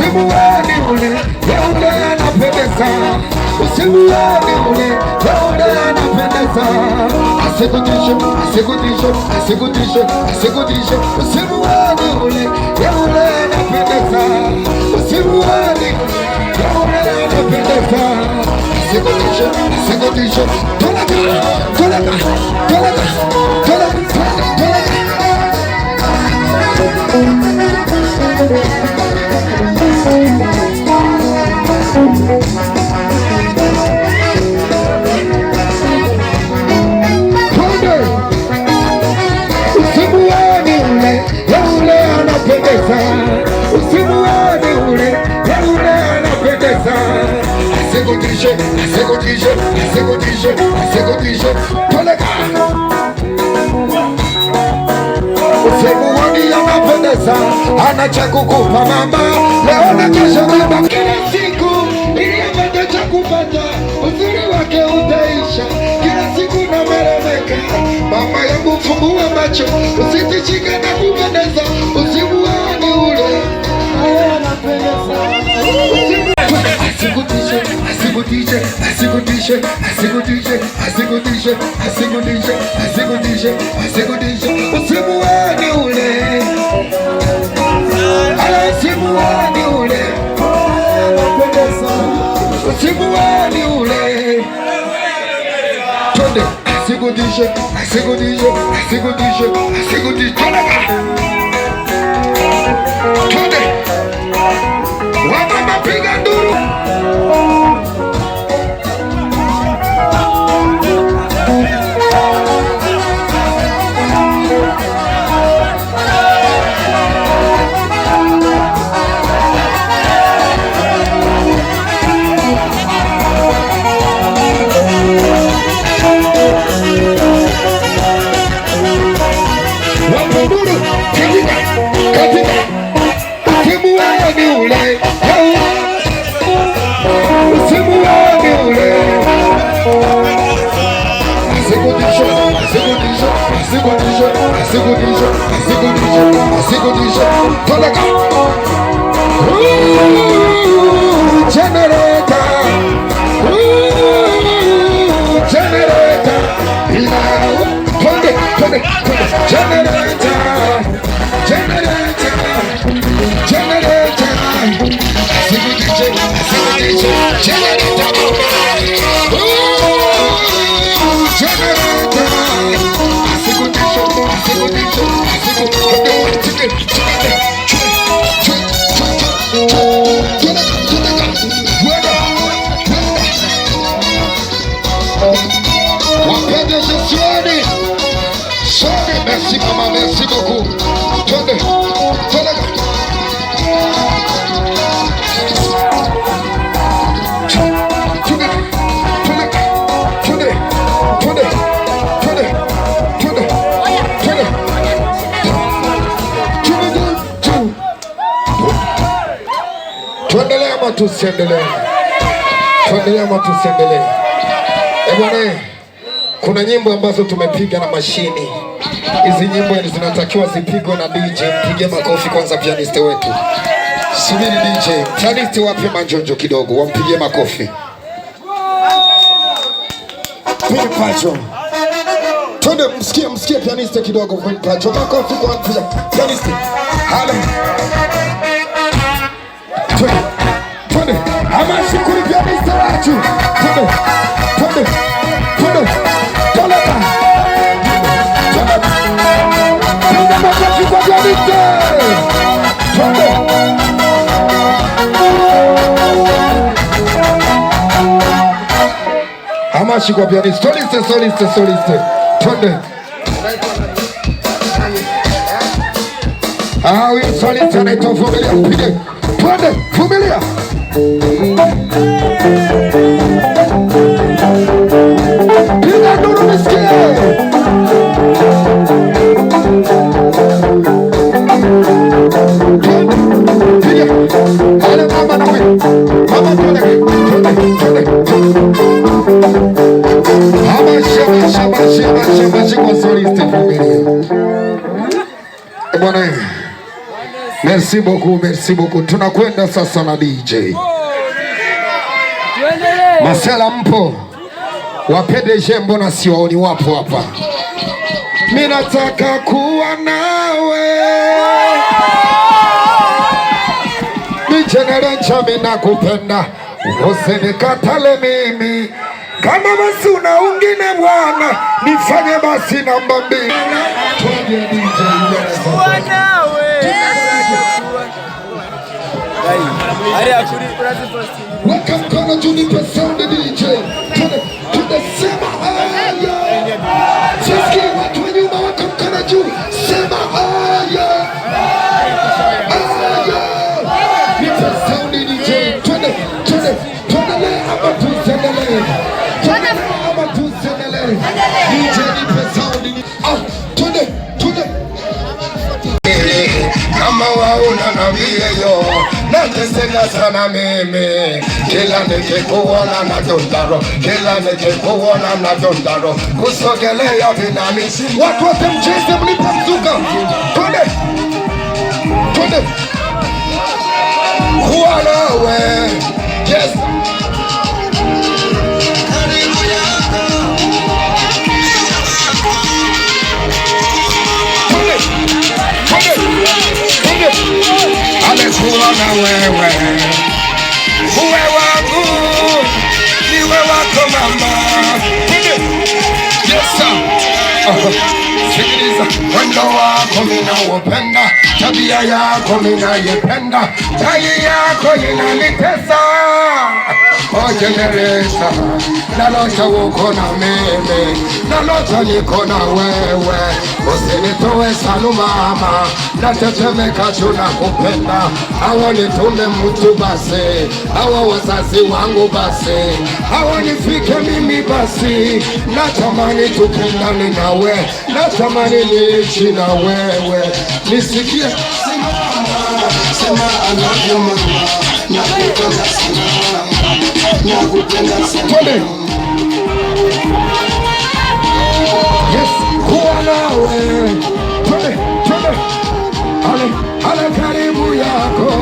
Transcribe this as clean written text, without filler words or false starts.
usimuone ule, yule anapendeza. Usimuone ule, yule anapendeza. Asikutishe, asikutishe, asikutishe, asikutishe. Usimuone ule, yule anapendeza. Usimuone yule anapendeza. Asikutishe, asikutishe. Tolaka, tolaka, tolaka, tolaka, tolaka. Usimuone ule, yule anapendeza. Usimuone ule, yule anapendeza. Asikutishe, asikutishe, asikutishe, asikutishe. Toleka. Usimuone anapendeza, anacha kukupa mama leo na kesho baba. Kila siku ili apate cha kupata, uzuri wake utaisha. Kila siku na meremeka, mama yangu fungua macho, usitishike na kupendeza. Usimuone ule anapendeza. Asikutishe, asikutishe, asikutishe, asikutishe, asikutishe, asikutishe, asikutishe, asikutishe. Usimuone ule, usimuone ule, usimuone ule. Twende, asikutishe, asikutishe, asikutishe, asikutishe. Twende, wamama piga nduru. Merci maman, merci beaucoup. Tenez, tenez. Tuendelee ama tusiendelee? Tuendelee ama tusiendelee? Bwana, kuna nyimbo ambazo tumepiga na mashini. Hizi nyimbo zinatakiwa zipigwe na DJ. Mpige makofi kwanza pianiste wetu. Subiri DJ. Pianiste wape manjonjo kidogo, wampige makofi. Piga pacho. Twende msikie pianiste kidogo kwa pacho. Makofi kwa pianiste. Hala. Twende. Ama shukuru pianiste watu. Twende. Amashi kwa pianiste, soliste. Twende. Huyu soliste anaitwa Vumilia, mpige. Twende, Vumilia. Piga nduru nisikie. Hale mama na wewe. Mama twende. Amashi kwa soliste Vumilia. Bwana, Merci beaucoup. Tunakwenda sasa na DJ. Masela mpo? Wa PDG mbona siwaoni wapo hapa? Mimi nataka kuwa nawe. Generation mimi nakupenda. Usinikatale mimi. Kama basi una ungine bwana, nifanye basi namba 2. Twende DJ. Weka mkono juu nipe sound DJ. Tunasema haya. Sisi watu wa nyuma weka mkono juu. Sema haya. Nipe sound DJ. Twende hapa tuendelee. DJ nipe sound. Twende. Kama wauna na mieyo nateseka sana mimi, kila nikikuona na dondaro, kusogelea vinami. Watu wote mcheze mlipa mzuka. Twende kuwa nawe. Yes. Amekuwa na wewe, uwe wangu, niwe wako mama. Yes sir. Sikiliza, wendo wako ninaupenda, tabia yako ninaipenda, tai yako inanitesa. Generation, nalota uko na mimi, nalota niko na wewe. Usinitoe sanu mama, natetemeka tunakupenda. Hawa nitume mtu basi, hawa wazazi wangu basi, hawa nifike mimi basi. Natamani tupendane nawe, natamani niishi na wewe. Nisikie sema I love you mama, nakupenda sana. Yes, kuwa nawe. Twende. Ale karibu yako.